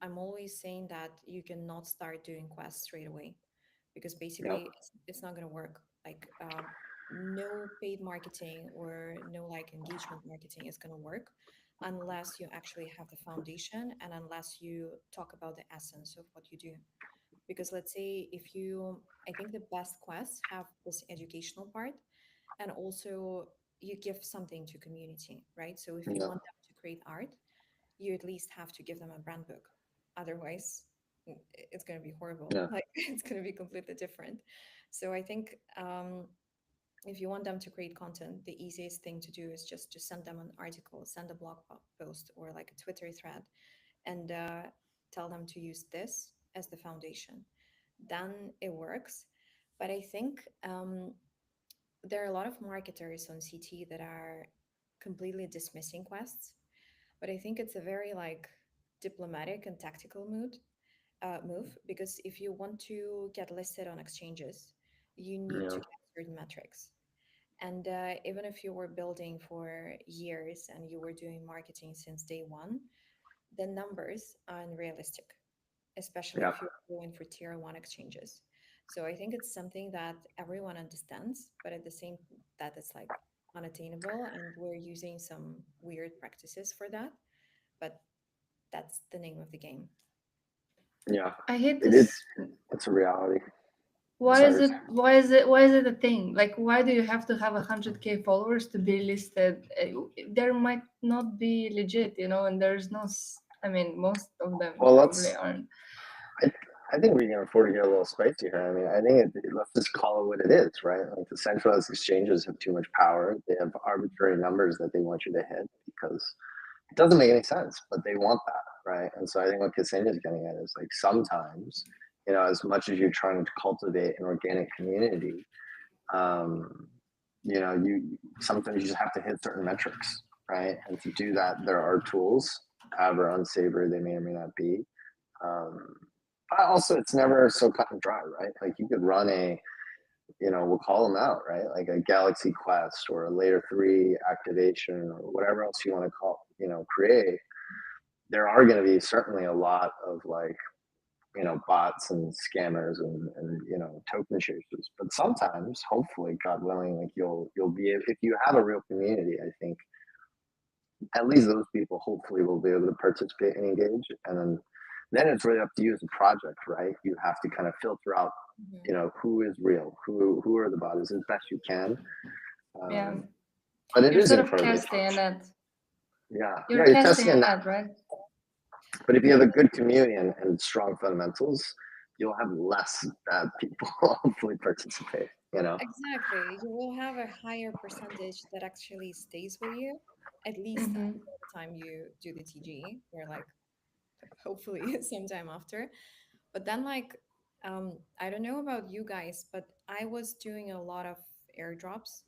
I'm always saying that you cannot start doing quests straight away, because Yep. basically it's not going to work. Like, no paid marketing or no like engagement marketing is going to work unless you actually have the foundation, and unless you talk about the essence of what you do. Because let's say if you, I think the best quests have this educational part, and also you give something to community, right? So if you Yeah. want them to create art, you at least have to give them a brand book. Otherwise, it's going to be horrible. Yeah. Like, it's going to be completely different. So I think, if you want them to create content, the easiest thing to do is just to send them an article, send a post, or like a Twitter thread, and tell them to use this as the foundation. Then it works. But I think there are a lot of marketers on CT that are completely dismissing quests. But I think it's a very like diplomatic and tactical move, because if you want to get listed on exchanges, you need Yeah. to get certain metrics. And even if you were building for years and you were doing marketing since day one, the numbers are unrealistic, especially Yeah. if you're going for tier one exchanges. So I think it's something that everyone understands, but at the same that it's like unattainable, and we're using some weird practices for that. But that's the name of the game. Yeah. I hate It is. this. It's a reality. Why is Sorry. it? Why is it? Why is it a thing? Like, why do you have to have 100K followers to be listed? There might not be legit, and there's no. I mean, most of them Well, probably aren't. I, I think we can afford to get a little spicy here. I mean, I think let's just call it what it is, right? Like the centralized exchanges have too much power. They have arbitrary numbers that they want you to hit because it doesn't make any sense, but they want that, right? And so I think what Kseniia is getting at is like sometimes, as much as you're trying to cultivate an organic community, um, you sometimes you just have to hit certain metrics, right? And to do that, there are tools, however unsavory they may or may not be. Um, but also, it's never so cut and dry, right? Like you could run we'll call them out, right? Like a Galaxy Quest or a Layer 3 activation or whatever else you want to create. There are going to be certainly a lot of like, bots and scammers and token chasers. But sometimes, hopefully, God willing, like you'll be if you have a real community, I think at least those people hopefully will be able to participate and engage. And then it's really up to you as a project, right? You have to kind of filter out, Mhm. who is real, who are the bots as best you can. Yeah, But it you're is sort of incredibly casting a harsh. net. Yeah, You're yeah, you're casting testing a a net, right? But if you have a good community and strong fundamentals, you'll have less bad people hopefully participate. Exactly. You will have a higher percentage that actually stays with you, at least Mm-hmm. until the time you do the TG, or like hopefully sometime after. But then, like, I don't know about you guys, but I was doing a lot of airdrops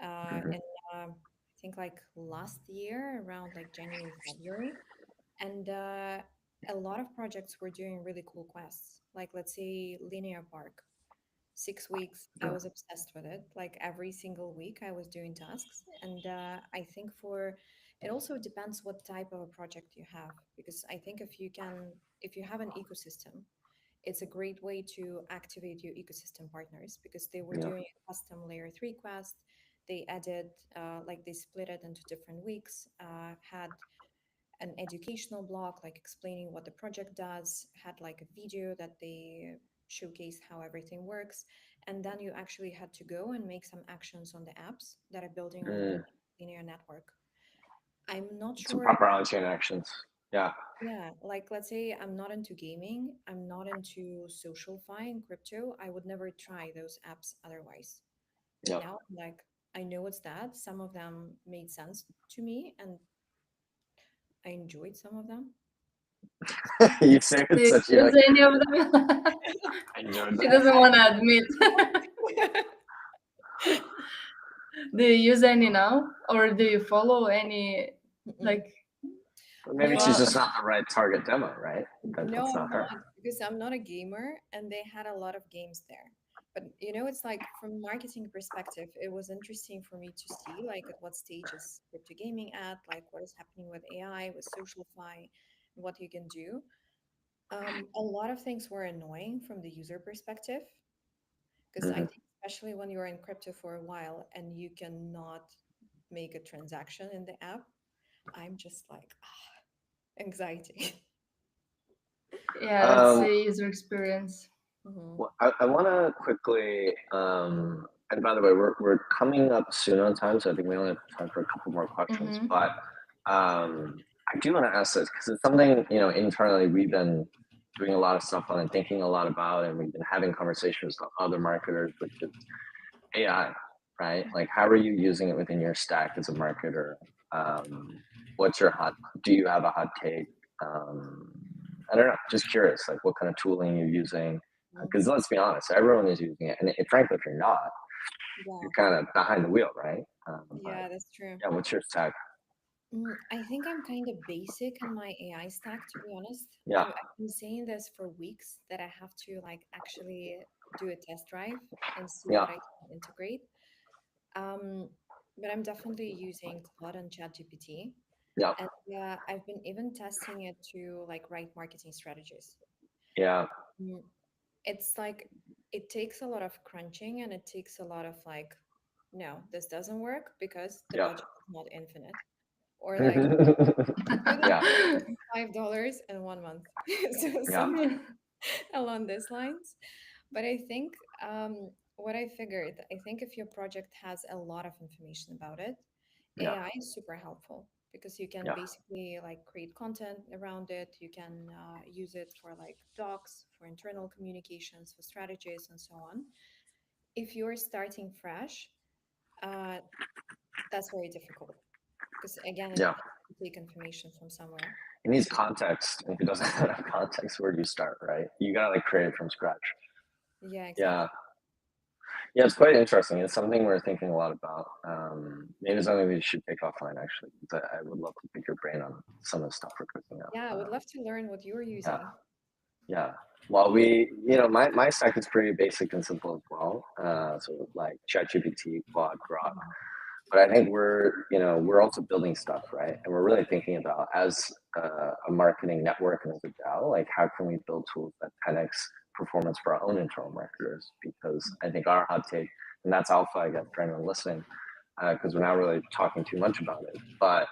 Mhm. in I think like last year around like January, February, and a lot of projects were doing really cool quests. Like, let's say Linear Park. 6 weeks, I was obsessed with it. Like every single week, I was doing tasks, and I think for it also depends what type of a project you have, because I think if you have an ecosystem, it's a great way to activate your ecosystem partners, because they were Yeah. doing a custom layer 3 quest. They added like they split it into different weeks, had an educational block like explaining what the project does, had like a video that they showcased how everything works, and then you actually had to go and make some actions on the apps that are building on the Mm. linear network. I'm not Some sure. proper on-chain actions. Yeah. Yeah, like let's say I'm not into gaming, I'm not into social fi and crypto, I would never try those apps otherwise. But Yeah. now, like, I know it's that some of them made sense to me, and I enjoyed some of them. You say Do it's you such use like any of them? I enjoyed She that. doesn't want to admit. Do you use any now, or do you follow any? Mm-mm. Like, But you maybe she's are. just not the right target demo, right? No, That's I'm not her. not, because I'm not a gamer, and they had a lot of games there. But it's like from marketing perspective, it was interesting for me to see like at what stage is crypto gaming at, like what is happening with AI, with SocialFi, and what you can do. A lot of things were annoying from the user perspective, because I Mhm. think especially when you're in crypto for a while and you cannot make a transaction in the app, I'm just like anxiety. Yeah, that's Um, the user experience. Mhm. well, I want to quickly, and by the way, we're coming up soon on time, so I think we only have time for a couple more questions. Mm-hmm. But I do want to ask this because it's something internally we've been doing a lot of stuff on and thinking a lot about, and we've been having conversations with other marketers, which is AI, right? Like, how are you using it within your stack as a marketer? What's your do you have a hot take? I don't know, just curious, like what kind of tooling you're using, Because let's be honest, everyone is using it, and frankly, if you're not, Yeah, you're kind of behind the wheel, right? But yeah, that's true. yeah, what's your stack? I think I'm kind of basic in my AI stack, to be honest. Yeah, I've been saying this for weeks that I have to like actually do a test drive and see yeah, what I can integrate. Um, but I'm definitely using Claude and ChatGPT, yeah, and I've been even testing it to like write marketing strategies. yeah, Mm, It's like it takes a lot of crunching and it takes a lot of like, no, this doesn't work because the yeah, budget is not infinite. Or like you don't yeah, do $5 in 1 month. So yeah, something along these lines. But I think what I figured, I think if your project has a lot of information about it, yeah, AI is super helpful because you can yeah, basically like create content around it. You can use it for like docs, for internal communications, for strategies, and so on. If you're starting fresh, uh, that's very difficult because again, it yeah. has to take information from somewhere. It needs context. If it doesn't have context, where do you start, right? You gotta like create it from scratch. Yeah, Yeah, exactly. yeah, it's quite interesting. It's something we're thinking a lot about. Maybe something we should take offline actually, because I would love to pick your brain on some of the stuff we're cooking up. Yeah, I would love to learn what you're Yeah, using. yeah. Well, my stack is pretty basic and simple as well. So like ChatGPT, Claude, Grok. But I think we're also building stuff, right? And we're really thinking about as a marketing network and as a DAO, like how can we build tools that 10x performance for our own internal marketers? Because I think our hot take, and that's alpha, I guess, for anyone listening, because we're not really talking too much about it. But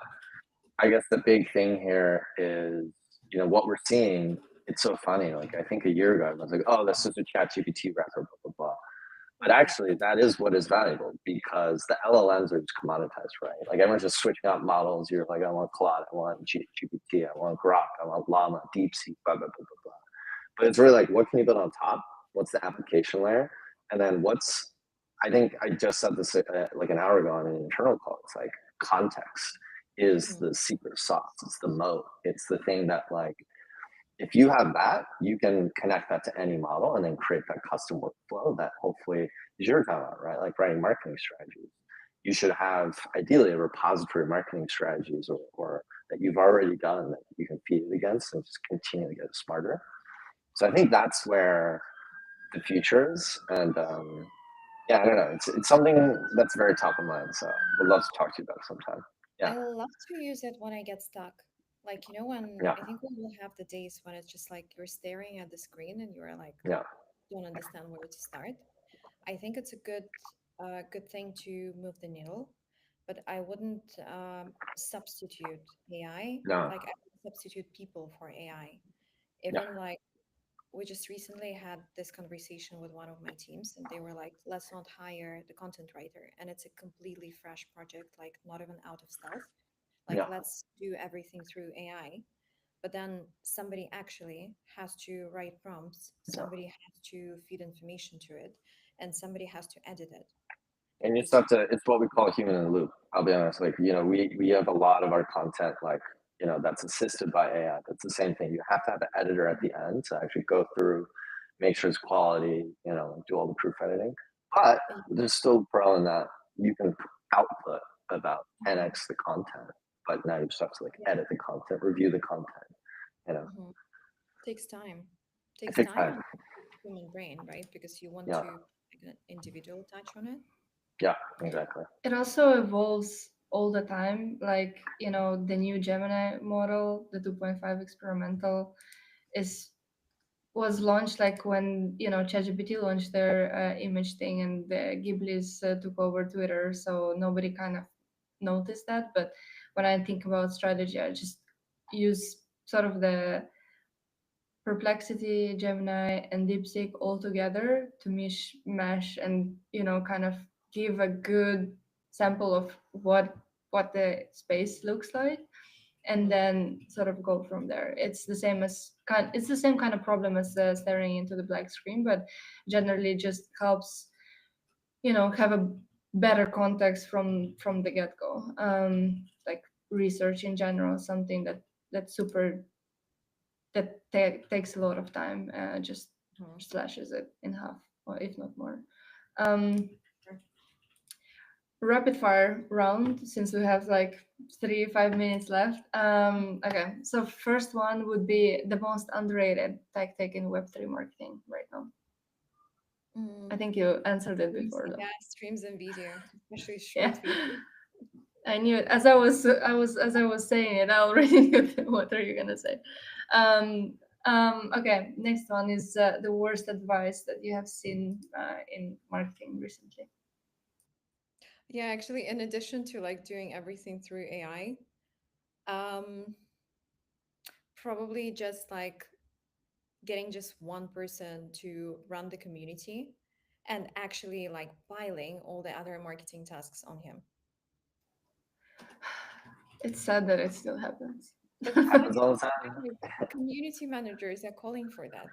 I guess the big thing here is, what we're seeing. It's so funny. Like I think a year ago, I was like, "Oh, this is a Chat GPT wrapper, blah blah blah." But Yeah. actually, that is what is valuable because the LLMs are just commoditized, right? Like everyone's just switching out models. You're like, I want Claude, I want GPT, I want Grok, I want Llama, DeepSeek, blah blah blah blah blah. But it's really like, what can you build on top? What's the application layer? And then I think I just said this like an hour ago on an internal call. It's like context is Mhm. the secret sauce. It's the moat. It's the thing that like if you have that, you can connect that to any model and then create that custom workflow that hopefully is your talent, right? Like writing marketing strategies. You should have ideally a repository of marketing strategies or that you've already done that you can feed it against and just continue to get smarter. So I think that's where the future is. And yeah, I don't know. It's something that's very top of mind. So would love to talk to you about it sometime. Yeah, I love to use it when I get stuck. Like, when yeah, I think we will have the days when it's just like you're staring at the screen and you're like, yeah, don't understand where to start. I think it's a good thing to move the needle, but I wouldn't substitute AI. no, Like, I would substitute people for AI. yeah, Even like we just recently had this conversation with one of my teams, and they were like, let's not hire the content writer. And it's a completely fresh project, like not even out of stealth. Like, yeah, let's do everything through AI. But then somebody actually has to write prompts, yeah. somebody has to feed information to it, and somebody has to edit it. And you just Because, have to, it's what we call human in the loop. I'll be honest, like, we have a lot of our content, like, that's assisted by AI. That's the same thing. You have to have an editor at the end to actually go through, make sure it's quality, do all the proof editing. But there's still pro in that you can output about 10x the content, but now you just have to like yeah, edit the content, review the content, you know, mhm. Takes time. it Takes takes time time. and human brain, right? Because you want Yeah, to take an individual touch on it. yeah, exactly. It also evolves all the time. Like, the new Gemini model, the 2.5 experimental, is was launched like when ChatGPT launched their image thing and the Ghiblis took over Twitter, so nobody kind of noticed that. But when I think about strategy, I just use sort of the Perplexity, Gemini, and DeepSeek all together to mesh and kind of give a good sample of what the space looks like, and Hmm. then sort of go from there. It's the same kind of problem as staring into the black screen, but generally just helps have a better context from the get-go. Like research in general, something that takes a lot of time. Just slashes it in half, or if not more. Um, Rapid fire round, since we have like 5 minutes left. Okay, so first one would be the most underrated tactic in Web3 marketing right now. I think you answered it before though. Yeah, streams and video, especially Yeah. short video. I knew it as I was saying it. I already knew what are you gonna say. Okay, next one is the worst advice that you have seen in marketing recently. Yeah, actually, in addition to like doing everything through AI, um, probably just like getting just one person to run the community and actually like piling all the other marketing tasks on him. It's sad that it still happens. But the funny Happens all the time. thing is, community managers are calling for that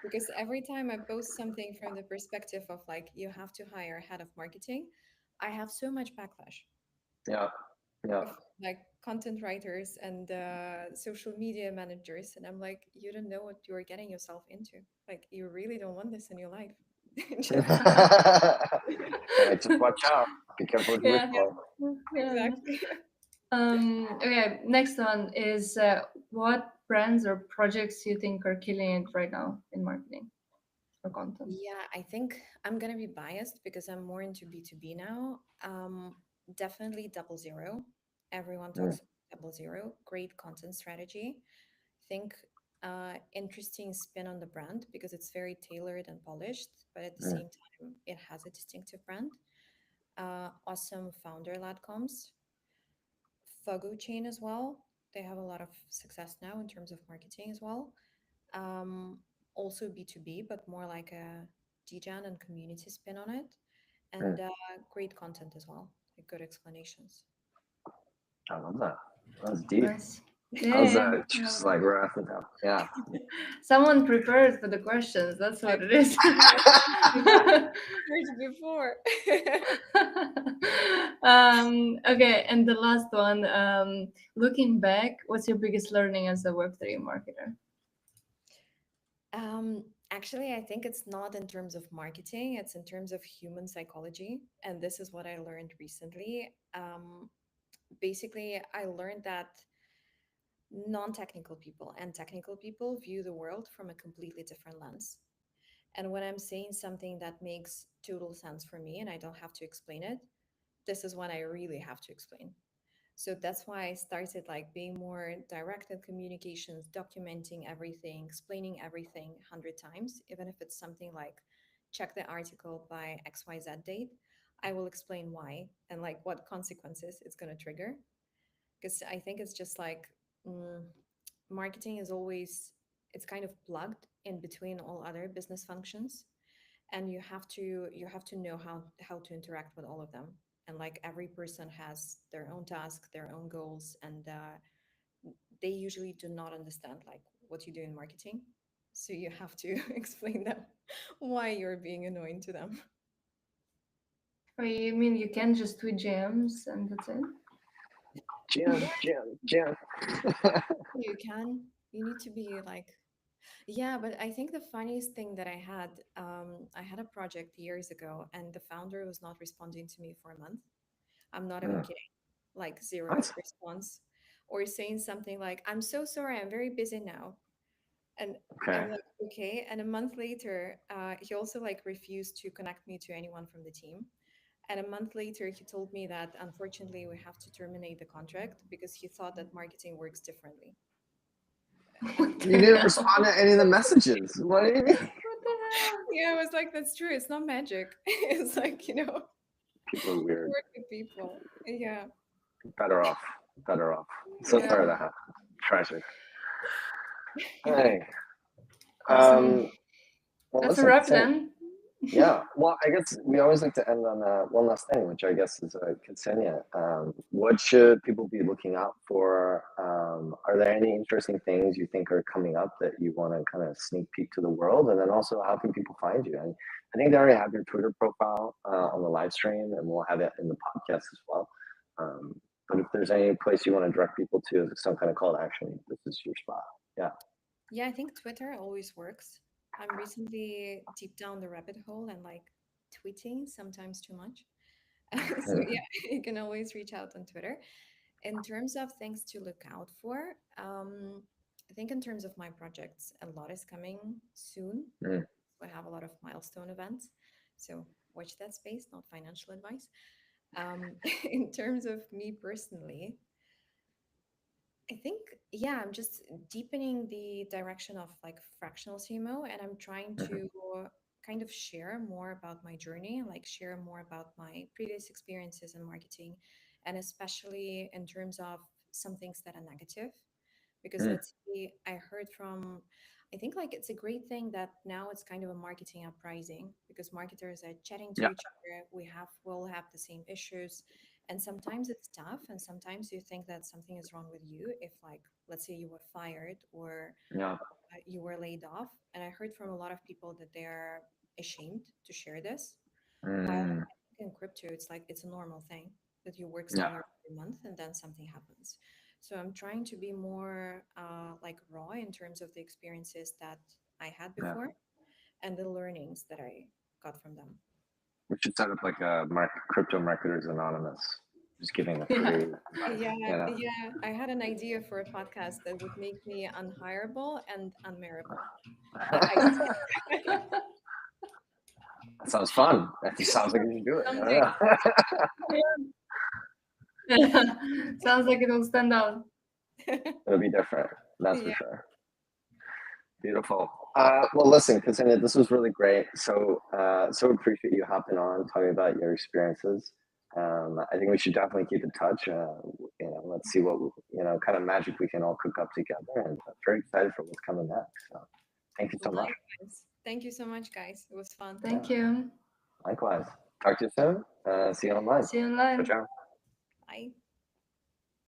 because every time I post something from the perspective of like, you have to hire a head of marketing, I have so much backlash Yeah. Yeah. of like content writers and social media managers. And I'm like, you don't know what you're getting yourself into. Like, you really don't want this in your life. Just, Just watch out. Be careful what you wish Yeah. for. Yeah. exactly. Okay, next one is what brands or projects you think are killing it right now in marketing or content? Yeah, I think I'm gonna be biased because I'm more into B2B now. Definitely Double Zero. Everyone Mm, talks about Double Zero. Great content strategy. Think interesting spin on the brand because it's very tailored and polished, but at the mm, same time, it has a distinctive brand. Awesome founder-led comms. Fogo chain as well. They have a lot of success now in terms of marketing as well. Um, Also B2B, but more like a DGen and community spin on it, mm. and great content as well, like good explanations. I love that. That was deep. Nice. That was Yeah, just yeah. like right off the top. Yeah. Someone prepared for the questions. That's what it is. Heard before. Okay, and the last one. Looking back, what's your biggest learning as a Web3 marketer? Actually, I think it's not in terms of marketing, it's in terms of human psychology. And this is what I learned recently. Basically, I learned that non-technical people and technical people view the world from a completely different lens. And when I'm saying something that makes total sense for me and I don't have to explain it, this is when I really have to explain. So that's why I started like being more direct in communications, documenting everything, explaining everything 100 times, even if it's something like check the article by XYZ date. I will explain why and like what consequences it's going to trigger. Because I think it's just like mm, marketing is always, it's kind of plugged in between all other business functions, and you have to know how to interact with all of them. And like every person has their own task, their own goals, and they usually do not understand like what you do in marketing, so you have to explain them why you're being annoying to them. Or you mean you can just tweet GMs and that's it? Jim, Jim, Jim. You need to be like, yeah, but I think the funniest thing that I had a project years ago and the founder was not responding to me for a month. I'm not even Mm, kidding. Like zero what? response. Or saying something like, I'm so sorry, I'm very busy now. And Okay. I'm like, okay. And a month later, he also like refused to connect me to anyone from the team. And a month later, he told me that unfortunately we have to terminate the contract because he thought that marketing works differently. And What You the didn't hell? respond to any of the messages. What do you mean? What the hell? yeah, I was like, that's true. It's not magic. It's like, People are weird. work with people. Yeah. Better off. Better off. So Yeah. sorry that happened. Tragic. Hey. Awesome. Well, That's a listen, wrap Kseniia. then. Yeah. Well, I guess we always like to end on one last thing, which I guess is Kseniia. What should people be looking out for? Are there any interesting things you think are coming up that you want to kind of sneak peek to the world? And then also, how can people find you? And I think they already have your Twitter profile on the live stream, and we'll have it in the podcast as well. But if there's any place you want to direct people to, some kind of call to action, this is your spot. Yeah. Yeah, I think Twitter always works. I'm recently deep down the rabbit hole and like tweeting sometimes too much. So yeah, you can always reach out on Twitter. In terms of things to look out for, I think in terms of my projects, a lot is coming soon. Mm. I have a lot of milestone events, so watch that space. Not financial advice. In terms of me personally, I think, yeah, I'm just deepening the direction of like fractional CMO, and I'm trying Mhm. to kind of share more about my journey, like share more about my previous experiences in marketing, and especially in terms of some things that are negative. Because Mm. let's see, I heard from, I think like it's a great thing that now it's kind of a marketing uprising because marketers are chatting to Yeah. each other. We'll have the same issues, and sometimes it's tough, and sometimes you think that something is wrong with you if, like, let's say you were fired or Yeah. you were laid off. And I heard from a lot of people that they're ashamed to share this. While Mm. I think in crypto, it's like it's a normal thing that you work Yeah. salary every month and then something happens. So I'm trying to be more like raw in terms of the experiences that I had Yeah. before and the learnings that I got from them. We should set up like a crypto marketers anonymous, just giving a Yeah. free advice. Yeah, You know, yeah. I had an idea for a podcast that would make me unhireable and unmarriable. I that sounds fun. That just sounds like you should do it. something. Sounds like it will stand out. It'll be different. That's for Yeah. sure. Beautiful. Well, listen, Kseniia, this was really great. So appreciate you hopping on, talking about your experiences. I think we should definitely keep in touch. Let's see what kind of magic we can all cook up together, and I'm very excited for what's coming next. So, thank you so much. Likewise. Thank you so much, guys. It was fun. Thank you. Likewise. Talk to you soon. See you online. See you Ciao, online. ciao. Bye.